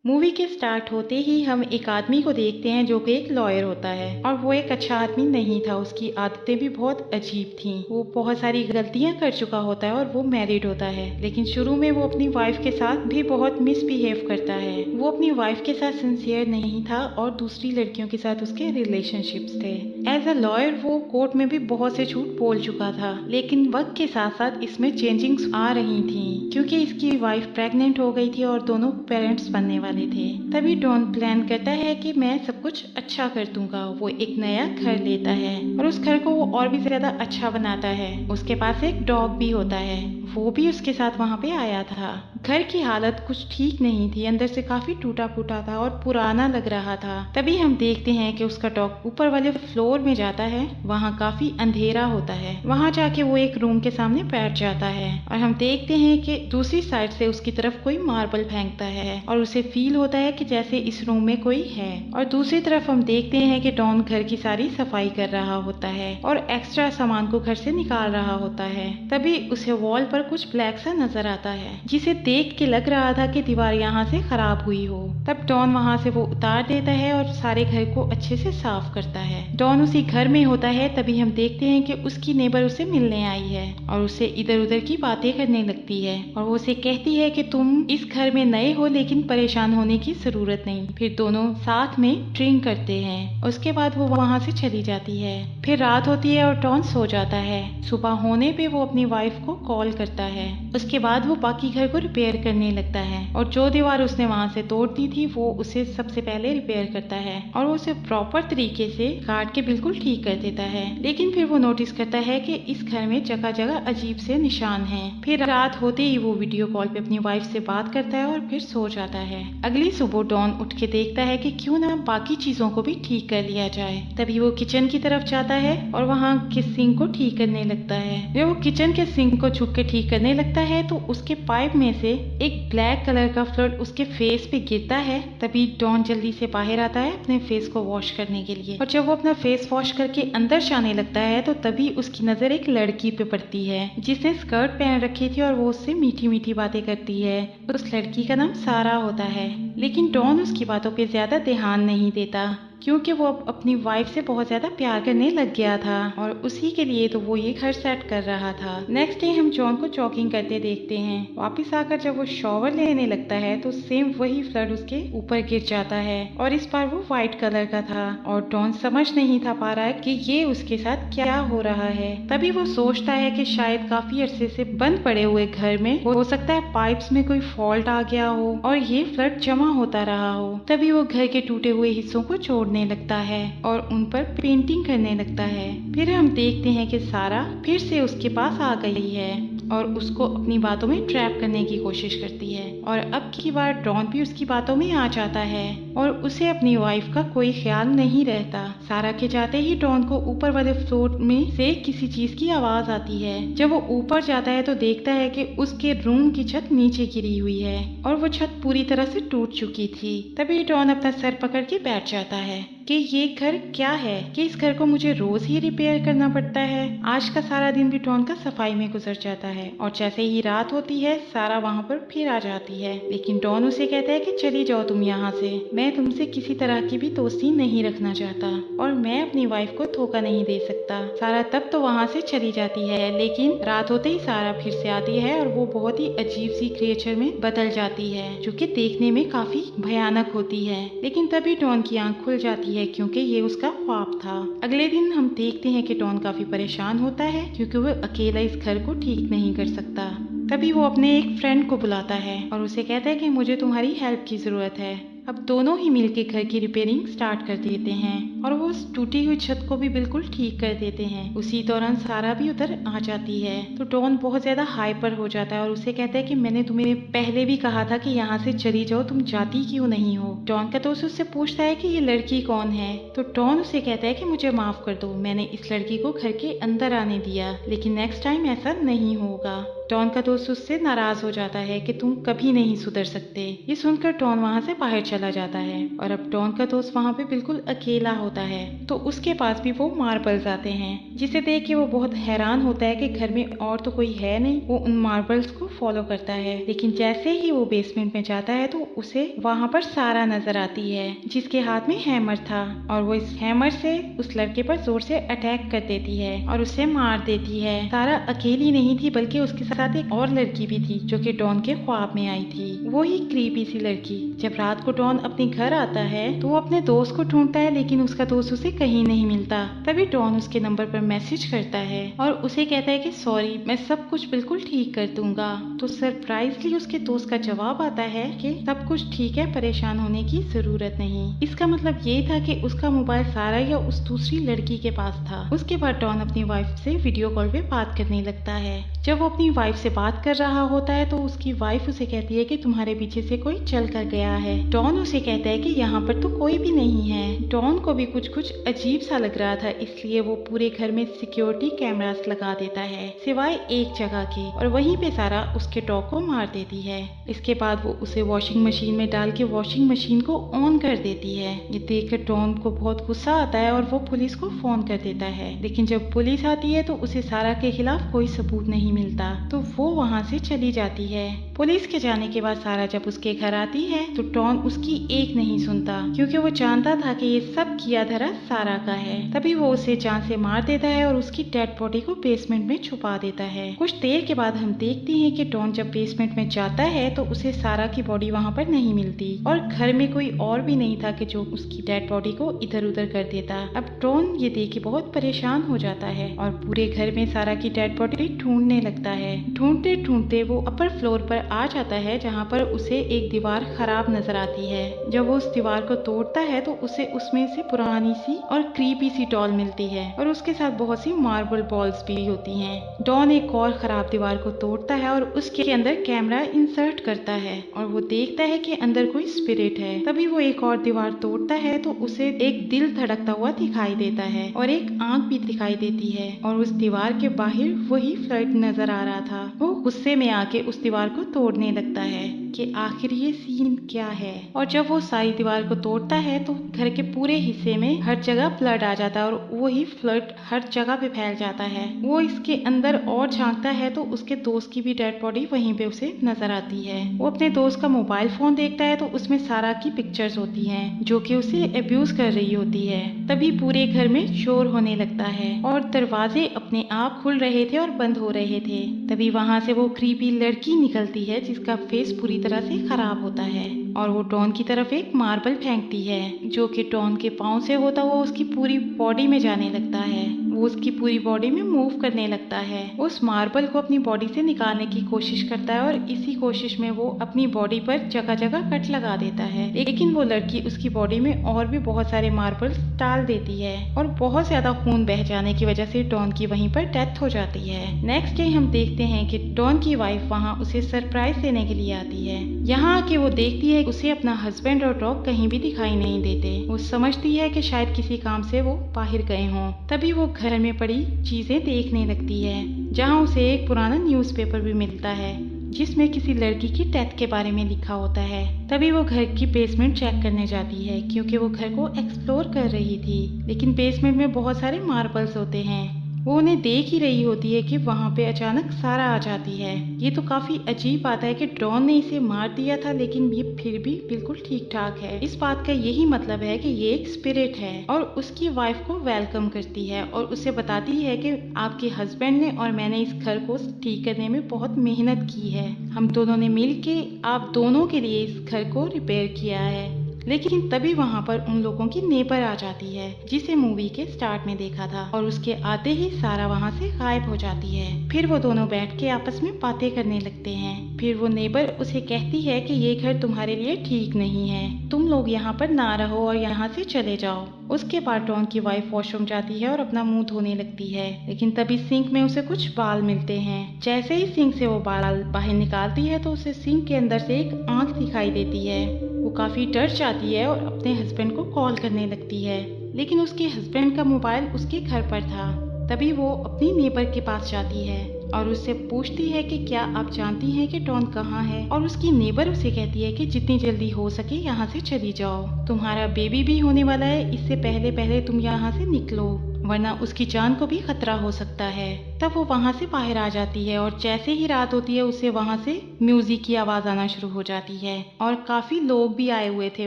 Movie के start होते ही हम एक आदमी को देखते हैं जो कि एक लॉयर होता है और वो एक अच्छा आदमी नहीं था। उसकी आदतें भी बहुत अजीब थीं। वो बहुत सारी गलतियां कर चुका होता है और वो मैरिड होता है, लेकिन शुरू में वो अपनी वाइफ के साथ भी बहुत मिसबिहेव करता है। वो अपनी वाइफ के साथ सिंसियर नहीं था और दूसरी लड़कियों के साथ उसके रिलेशनशिप्स थे। एज अ लॉयर वो कोर्ट में भी बहुत से झूठ बोल चुका था, लेकिन वक्त के साथ साथ इसमें चेंजिंग्स आ रही थी क्योंकि इसकी वाइफ प्रेग्नेंट हो गई थी और दोनों पेरेंट्स बनने वाले थे। तभी डॉन प्लान करता है कि मैं सब कुछ अच्छा कर दूंगा। वो एक नया घर लेता है और उस घर को वो और भी ज्यादा अच्छा बनाता है। उसके पास एक डॉग भी होता है, वो भी उसके साथ वहाँ पे आया था। घर की हालत कुछ ठीक नहीं थी, अंदर से काफी टूटा फूटा था और पुराना लग रहा था। तभी हम देखते हैं कि उसका डॉग ऊपर वाले फ्लोर में जाता है। वहाँ काफी अंधेरा होता है। वहाँ जाके वो एक रूम के सामने बैठ जाता है और हम देखते हैं कि दूसरी साइड से उसकी तरफ कोई मार्बल फेंकता है और उसे फील होता है कि जैसे इस रूम में कोई है। और दूसरी तरफ हम देखते हैं कि डॉन घर की सारी सफाई कर रहा होता है और एक्स्ट्रा सामान को घर से निकाल रहा होता है। तभी उसे वॉल पर कुछ ब्लैक सा नजर आता है, जिसे देख के लग रहा था कि दीवार यहाँ से खराब हुई हो। तब डॉन वहाँ से वो उतार देता है और सारे घर को अच्छे से साफ करता है। डॉन उसी घर में होता है। तभी हम देखते हैं कि उसकी नेबर उसे मिलने आई है और उससे इधर उधर की बातें करने लगती है और वो उसे कहती है कि तुम इस घर में नए हो, लेकिन परेशान होने की जरूरत नहीं। फिर दोनों साथ में ड्रिंक करते हैं। उसके बाद वो वहाँ से चली जाती है। फिर रात होती है और डॉन सो जाता है। सुबह होने पे वो अपनी वाइफ को कॉल करता है। उसके बाद वो बाकी घर को रिपेयर करने लगता है और जो दीवार उसने वहाँ से तोड़ दी थी वो उसे सबसे पहले रिपेयर करता है और वो उसे प्रॉपर तरीके से काट के बिल्कुल ठीक कर देता है। लेकिन फिर वो नोटिस करता है कि इस घर में जगह जगह अजीब से निशान हैं। फिर रात होते ही वो वीडियो कॉल पे अपनी वाइफ से बात करता है और फिर सो जाता है। अगली सुबह डॉन उठ के देखता है कि क्यों ना बाकी चीजों को भी ठीक कर लिया जाए। तभी वो किचन की तरफ जाता है और वहाँ के सिंक को ठीक करने लगता है। जब वो किचन के सिंक को छुप के ठीक करने लगता है तो उसके पाइप में से एक ब्लैक कलर का फ्लड उसके फेस पे गिरता है। तभी डॉन जल्दी से बाहर आता है अपने फेस को वॉश करने के लिए और जब वो अपना फेस वॉश करके अंदर जाने लगता है तो तभी उसकी नजर एक लड़की पे पड़ती है जिसने स्कर्ट पहन रखी थी और वो उससे मीठी मीठी बातें करती है। उस लड़की का नाम सारा होता है, लेकिन डॉन उसकी बातों पे ज्यादा ध्यान नहीं देता क्योंकि वो अब अपनी वाइफ से बहुत ज्यादा प्यार करने लग गया था और उसी के लिए तो वो ये घर सेट कर रहा था। नेक्स्ट डे हम जॉन को जॉगिंग करते देखते हैं। वापस आकर जब वो शॉवर लेने लगता है तो सेम वही फ्लड उसके ऊपर गिर जाता है और इस बार वो व्हाइट कलर का था और डॉन समझ नहीं था पा रहा है कि ये उसके साथ क्या हो रहा है। तभी वो सोचता है कि शायद काफी अरसे से बंद पड़े हुए घर में हो सकता है पाइप्स में कोई फॉल्ट आ गया हो और ये फ्लड जमा होता रहा हो। तभी वो घर के टूटे हुए हिस्सों को छोड़ने लगता है और उन पर पेंटिंग करने लगता है। फिर हम देखते हैं कि सारा फिर से उसके पास आ गई है और उसको अपनी बातों में ट्रैप करने की कोशिश करती है और अब की बार डॉन भी उसकी बातों में आ जाता है और उसे अपनी वाइफ का कोई ख्याल नहीं रहता। सारा के जाते ही डॉन को ऊपर वाले फ्लोर में से किसी चीज की आवाज आती है। जब वो ऊपर जाता है तो देखता है कि उसके रूम की छत नीचे गिरी हुई है और वो छत पूरी तरह से टूट चुकी थी। तभी डॉन अपना सर पकड़ के बैठ जाता है कि ये घर क्या है, कि इस घर को मुझे रोज ही रिपेयर करना पड़ता है। आज का सारा दिन भी डॉन का सफाई में गुजर जाता है और जैसे ही रात होती है सारा वहाँ पर फिर आ जाती है, लेकिन डॉन उसे कहता है कि चली जाओ तुम यहाँ से, मैं तुमसे किसी तरह की भी दोस्ती नहीं रखना चाहता और मैं अपनी वाइफ को धोखा नहीं दे सकता। सारा तब तो वहाँ से चली जाती है, लेकिन रात होते ही सारा फिर से आती है और वो बहुत ही अजीब सी क्रिएचर में बदल जाती है जो कि देखने में काफी भयानक होती है। लेकिन तभी डॉन की आंख खुल जाती है क्योंकि ये उसका ख्वाब था। अगले दिन हम देखते हैं कि डॉन काफी परेशान होता है क्योंकि वो अकेला इस घर को ठीक नहीं कर सकता। तभी वो अपने एक फ्रेंड को बुलाता है और उसे कहता है कि मुझे तुम्हारी हेल्प की जरूरत है। अब दोनों ही मिलके घर की रिपेयरिंग स्टार्ट कर देते हैं और वो उस टूटी हुई छत को भी बिल्कुल ठीक कर देते हैं। उसी दौरान सारा भी उधर आ जाती है तो डॉन बहुत ज्यादा हाइपर हो जाता है और उसे कहता है कि मैंने तुम्हें पहले भी कहा था कि यहाँ से चली जाओ, तुम जाती क्यों नहीं हो। डॉन का दोस्त उससे पूछता है कि ये लड़की कौन है तो डॉन उसे कहता है कि मुझे माफ कर दो, मैंने इस लड़की को घर के अंदर आने दिया, लेकिन नेक्स्ट टाइम ऐसा नहीं होगा। डॉन का दोस्त उससे नाराज हो जाता है कि तुम कभी नहीं सुधर सकते। ये सुनकर डॉन वहाँ से बाहर चला जाता है और अब डॉन का दोस्त वहाँ पे बिल्कुल अकेला होता है। तो उसके पास भी वो मार्बल्स आते हैं, जिसे देख के वो बहुत हैरान होता है कि घर में और तो कोई है नहीं। वो उन मार्बल्स को फॉलो करता है, लेकिन जैसे ही वो बेसमेंट में जाता है तो उसे वहाँ पर सारा नजर आती है, जिसके हाथ में हैमर था, और वो इस हैमर से उस लड़के पर जोर से अटैक कर देती है और उसे मार देती है। सारा अकेली नहीं थी, बल्कि उसके साथ एक और लड़की भी थी जो कि डॉन के ख्वाब में आई थी, वो ही क्रीपी सी लड़की। जब रात को डॉन अपने घर आता है तो वो अपने दोस्त को ढूंढता है, लेकिन उसका दोस्त उसे कहीं नहीं मिलता। तभी डॉन उसके नंबर पर मैसेज करता है और उसे कहता है कि सॉरी, मैं सब कुछ बिल्कुल ठीक कर दूंगा। तो सरप्राइजली उसके दोस्त का जवाब आता है कि सब कुछ ठीक है, परेशान होने की जरूरत नहीं। इसका मतलब ये था कि उसका मोबाइल सारा या उस दूसरी लड़की के पास था। उसके बाद डॉन अपनी वाइफ से वीडियो कॉल पे बात करने लगता है। जब वो अपनी वाइफ से बात कर रहा होता है तो उसकी वाइफ उसे कहती है कि तुम्हारे पीछे से कोई चल कर गया है। डॉन उसे कहता है कि यहाँ पर तो कोई भी नहीं है। डॉन को भी कुछ कुछ अजीब सा लग रहा था, इसलिए वो पूरे घर में सिक्योरिटी कैमरास लगा देता है, सिवाय एक जगह के, और वहीं पे सारा उसके डॉग को मार देती है। इसके बाद वो उसे वॉशिंग मशीन में डाल के वॉशिंग मशीन को ऑन कर देती है। ये देखकर डॉन को बहुत गुस्सा आता है और वो पुलिस को फोन कर देता है, लेकिन जब पुलिस आती है तो उसे सारा के खिलाफ कोई सबूत नहीं मिलता, तो वो वहाँ से चली जाती है। पुलिस के जाने के बाद सारा जब उसके घर आती है तो डॉन उसकी एक नहीं सुनता, क्योंकि वो जानता था कि ये सब किया धरा सारा का है। तभी वो उसे जान से मार देता है और उसकी डेड बॉडी को बेसमेंट में छुपा देता है। कुछ देर के बाद हम देखते हैं कि डॉन जब बेसमेंट में जाता है तो उसे सारा की बॉडी वहाँ पर नहीं मिलती, और घर में कोई और भी नहीं था कि जो उसकी डेड बॉडी को इधर उधर कर देता। अब डॉन ये देख के बहुत परेशान हो जाता है और पूरे घर में सारा की डेड बॉडी ढूंढने लगता है। ढूंढते ढूंढते वो अपर फ्लोर पर आ जाता है, जहाँ पर उसे एक दीवार खराब नजर आती है। जब वो उस दीवार को तोड़ता है तो उसे उसमें से पुरानी सी और क्रीपी सी डॉल मिलती है, और उसके साथ बहुत सी मार्बल बॉल्स भी होती हैं। डॉन एक और खराब दीवार को तोड़ता है और उसके अंदर कैमरा इंसर्ट करता है, और वो देखता है कि अंदर कोई स्पिरिट है। तभी वो एक और दीवार तोड़ता है तो उसे एक दिल धड़कता हुआ दिखाई देता है और एक आंख भी दिखाई देती है, और उस दीवार के बाहर वही फ्लड नजर आ रहा था। वो गुस्से में आके उस दीवार को तोड़ने लगता है कि आखिर ये सीन क्या है। और जब वो सारी दीवार को तोड़ता है तो घर के पूरे हिस्से में हर जगह फ्लड आ जाता है, और वही फ्लड हर जगह पे फैल जाता है। वो इसके अंदर और झांकता है तो उसके दोस्त की भी डेड बॉडी वहीं पे उसे नजर आती है। वो अपने दोस्त का मोबाइल फोन देखता है तो उसमें सारा की पिक्चर्स होती हैं, जो कि उसे अब्यूज कर रही होती है। तभी पूरे घर में शोर होने लगता है और दरवाजे अपने आप खुल रहे थे और बंद हो रहे थे। तभी वहां से वो क्रीपी लड़की निकलती है, जिसका फेस पूरी तरह से खराब होता है, और वो डॉन की तरफ एक मार्बल फेंकती है, जो कि डॉन के पाँव से होता हुआ उसकी पूरी बॉडी में जाने लगता है। वो उसकी पूरी बॉडी में मूव करने लगता है। उस मार्बल को अपनी बॉडी से निकालने की कोशिश करता है, और इसी कोशिश में वो अपनी बॉडी पर जगह जगह कट लगा देता है, लेकिन वो लड़की उसकी बॉडी में और भी बहुत सारे मार्बल्स डाल देती है, और बहुत ज्यादा खून बह जाने की वजह से डॉन की वहीं पर डेथ हो जाती है। नेक्स्ट डे हम देखते हैं कि डॉन की वाइफ वहाँ उसे सरप्राइज देने के लिए आती है। यहाँ आके वो देखती है उसे अपना हस्बैंड और डॉग कहीं भी दिखाई नहीं देते। वो समझती है कि शायद किसी काम से वो बाहर गए हों। तभी वो घर में पड़ी चीजें देखने लगती है, जहाँ उसे एक पुराना न्यूज़पेपर भी मिलता है, जिसमें किसी लड़की की डेथ के बारे में लिखा होता है। तभी वो घर की बेसमेंट चेक करने जाती है, क्योंकि वो घर को एक्सप्लोर कर रही थी, लेकिन बेसमेंट में बहुत सारे मार्बल्स होते हैं। वो उन्हें देख ही रही होती है कि वहाँ पे अचानक सारा आ जाती है। ये तो काफी अजीब बात है कि डॉन ने इसे मार दिया था, लेकिन ये फिर भी बिल्कुल ठीक ठाक है। इस बात का यही मतलब है कि ये एक स्पिरिट है, और उसकी वाइफ को वेलकम करती है और उसे बताती है कि आपके हस्बैंड ने और मैंने इस घर को ठीक करने में बहुत मेहनत की है। हम दोनों ने मिल के आप दोनों के लिए इस घर को रिपेयर किया है। लेकिन तभी वहाँ पर उन लोगों की नेबर आ जाती है, जिसे मूवी के स्टार्ट में देखा था, और उसके आते ही सारा वहाँ से गायब हो जाती है। फिर वो दोनों बैठ के आपस में बातें करने लगते हैं। फिर वो नेबर उसे कहती है कि ये घर तुम्हारे लिए ठीक नहीं है, तुम लोग यहाँ पर ना रहो और यहाँ से चले जाओ। उसके बाद डॉन की वाइफ वॉशरूम जाती है और अपना मुंह धोने लगती है, लेकिन तभी सिंक में उसे कुछ बाल मिलते हैं। जैसे ही सिंक से वो बाल बाहर निकालती है तो उसे सिंक के अंदर से एक आंख दिखाई देती है। वो काफी डर जाती है और अपने हस्बैंड को कॉल करने लगती है, लेकिन उसके हस्बैंड का मोबाइल उसके घर पर था। तभी वो अपनी नेबर के पास जाती है और उससे पूछती है कि क्या आप जानती हैं कि डॉन कहाँ है, और उसकी नेबर उसे कहती है कि जितनी जल्दी हो सके यहाँ से चली जाओ, तुम्हारा बेबी भी होने वाला है, इससे पहले पहले तुम यहाँ से निकलो वरना उसकी जान को भी खतरा हो सकता है। तब वो वहाँ से बाहर आ जाती है और जैसे ही रात होती है उसे वहाँ से म्यूजिक की आवाज आना शुरू हो जाती है और काफी लोग भी आए हुए थे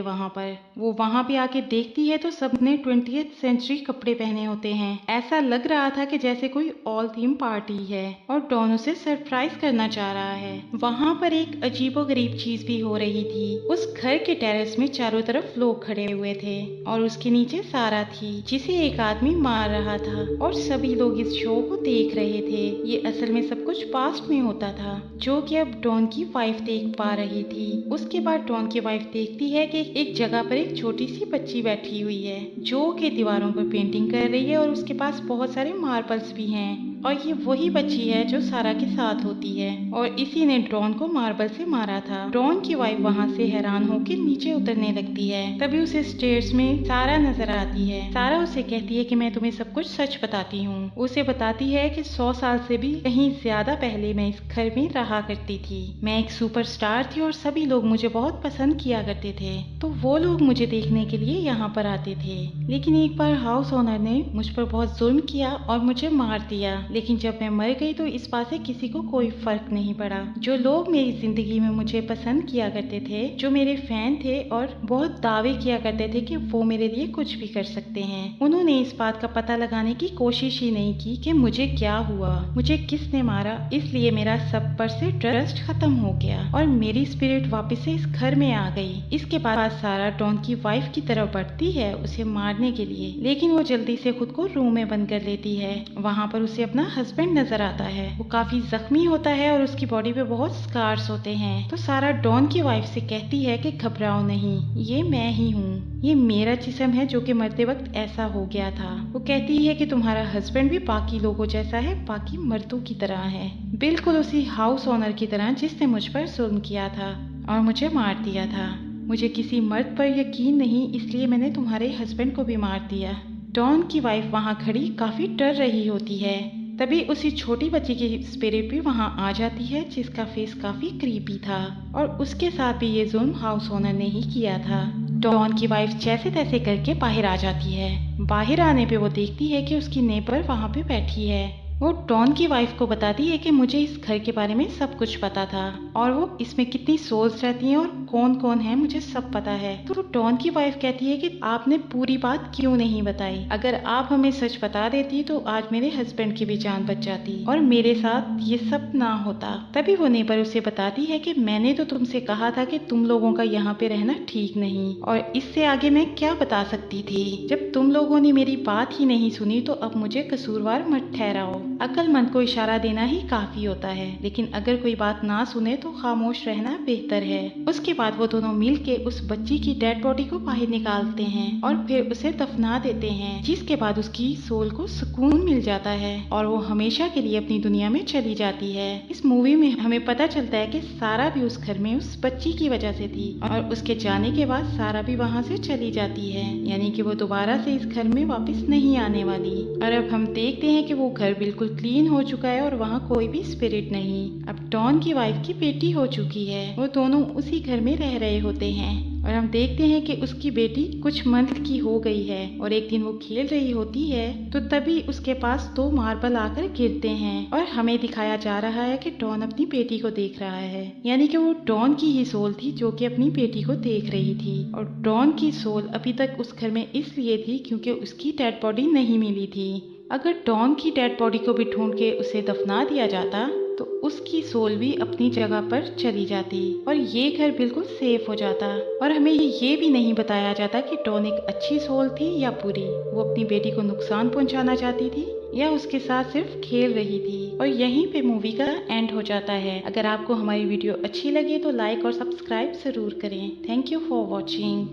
वहाँ पर। वो वहाँ पे आके देखती है तो सबने 20th सेंचुरी कपड़े पहने होते हैं। ऐसा लग रहा था कि जैसे कोई ऑल थीम पार्टी है और डॉन उसे सरप्राइज करना चाह रहा है। वहाँ पर एक अजीबोगरीब चीज भी हो रही थी। उस घर के टेरेस में चारों तरफ लोग खड़े हुए थे और उसके नीचे सारा थी जिसे एक आदमी मार रहा था और सभी लोग इस शो को देख रहे थे। ये असल में सब कुछ पास्ट में होता था जो कि अब डॉन की वाइफ देख पा रही थी। उसके बाद डॉन की वाइफ देखती है कि एक जगह पर एक छोटी सी बच्ची बैठी हुई है जो कि दीवारों पर पेंटिंग कर रही है और उसके पास बहुत सारे मार्बल्स भी हैं और ये वही बच्ची है जो सारा के साथ होती है और इसी ने डॉन को मार्बल से मारा था। डॉन की वाइफ वहाँ से हैरान होकर नीचे उतरने लगती है। तभी उसे स्टेयर्स में सारा नजर आती है। सारा उसे कहती है कि मैं तुम्हें सब कुछ सच बताती हूँ। उसे बताती है कि 100 साल से भी कहीं ज्यादा पहले मैं इस घर में रहा करती थी। मैं एक सुपरस्टार थी और सभी लोग मुझे बहुत पसंद किया करते थे, तो वो लोग मुझे देखने के लिए यहाँ पर आते थे। लेकिन एक बार हाउस ओनर ने मुझ पर बहुत जुल्म किया और मुझे मार दिया, लेकिन जब मैं मर गई तो इस बात से किसी को कोई फर्क नहीं पड़ा। जो लोग मेरी जिंदगी में मुझे पसंद किया करते थे, जो मेरे फैन थे और बहुत दावे किया करते थे कि वो मेरे लिए कुछ भी कर सकते हैं, उन्होंने इस बात का पता लगाने की कोशिश ही नहीं की कि मुझे क्या हुआ, मुझे किसने मारा। इसलिए मेरा सब पर से ट्रस्ट खत्म हो गया और मेरी स्पिरिट वापस से इस घर में आ गई। इसके बाद सारा डॉन की वाइफ की तरफ बढ़ती है उसे मारने के लिए, लेकिन वो जल्दी से खुद को रूम में बंद कर लेती है। वहाँ पर उसे अपना हस्बैंड नजर आता है। वो काफी जख्मी होता है और उसकी बॉडी पे बहुत स्कार्स होते हैं। तो सारा डॉन की वाइफ से कहती है कि घबराओ नहीं, ये मैं ही हूँ, ये मेरा जिस्म है जो कि मरते वक्त ऐसा हो गया था। वो कहती है कि तुम्हारा हस्बैंड भी बाकी लोगों जैसा है, बाकी मर्दों की तरह है, बिल्कुल उसी हाउस ओनर की तरह जिसने मुझ पर जुल्म किया था और मुझे मार दिया था। मुझे किसी मर्द पर यकीन नहीं, इसलिए मैंने तुम्हारे हस्बैंड को भी मार दिया। डॉन की वाइफ वहाँ खड़ी काफी डर रही होती है। तभी उसी छोटी बच्ची की स्पिरिट भी वहाँ आ जाती है जिसका फेस काफी क्रीपी था और उसके साथ भी ये जुल्म हाउस ओनर ने ही किया था। डॉन की वाइफ जैसे तैसे करके बाहर आ जाती है। बाहर आने पे वो देखती है कि उसकी नेबर वहाँ पे बैठी है। वो डॉन की वाइफ को बताती है कि मुझे इस घर के बारे में सब कुछ पता था और वो इसमें कितनी सोल्स रहती हैं और कौन कौन है मुझे सब पता है। तो डॉन की वाइफ कहती है कि आपने पूरी बात क्यों नहीं बताई, अगर आप हमें सच बता देती तो आज मेरे हस्बैंड की भी जान बच जाती और मेरे साथ ये सब ना होता। तभी वो नेबर उसे बताती है कि मैंने तो तुमसे कहा था कि तुम लोगों का यहाँ पे रहना ठीक नहीं और इससे आगे मैं क्या बता सकती थी। जब तुम लोगों ने मेरी बात ही नहीं सुनी तो अब मुझे कसूरवार मत ठहराओ। अक्लमंद को इशारा देना ही काफी होता है, लेकिन अगर कोई बात ना सुने तो खामोश रहना बेहतर है। उसके बाद वो दोनों मिलके उस बच्ची की डेड बॉडी को बाहर निकालते हैं और फिर उसे दफना देते हैं, जिसके बाद उसकी सोल को सुकून मिल जाता है और वो हमेशा के लिए अपनी दुनिया में चली जाती है। इस मूवी में हमें पता चलता है कि सारा भी उस घर में उस बच्ची की वजह से थी और उसके जाने के बाद सारा भी वहाँ से चली जाती है, यानी कि वो दोबारा से इस घर में वापस नहीं आने वाली। और अब हम देखते हैं कि वो घर बिल्कुल क्लीन हो चुका है और वहाँ कोई भी स्पिरिट नहीं। अब डॉन की वाइफ की बेटी हो चुकी है, वो दोनों उसी घर में रह रहे होते हैं और हम देखते हैं कि उसकी बेटी कुछ मंथ की हो गई है और एक दिन वो खेल रही होती है तो तभी उसके पास 2 मार्बल आकर गिरते हैं और हमें दिखाया जा रहा है कि डॉन अपनी बेटी को देख रहा है, यानी कि वो डॉन की ही सोल थी जो कि अपनी बेटी को देख रही थी। और डॉन की सोल अभी तक उस घर में इसलिए थी क्योंकि उसकी डेड बॉडी नहीं मिली थी। अगर डॉन की डेड बॉडी को भी ढूंढ के उसे दफना दिया जाता तो उसकी सोल भी अपनी जगह पर चली जाती और ये घर बिल्कुल सेफ हो जाता। और हमें ये भी नहीं बताया जाता कि डॉन एक अच्छी सोल थी या बुरी, वो अपनी बेटी को नुकसान पहुंचाना चाहती थी या उसके साथ सिर्फ खेल रही थी। और यहीं पे मूवी का एंड हो जाता है। अगर आपको हमारी वीडियो अच्छी लगे तो लाइक और सब्सक्राइब जरूर करें। Thank you for watching.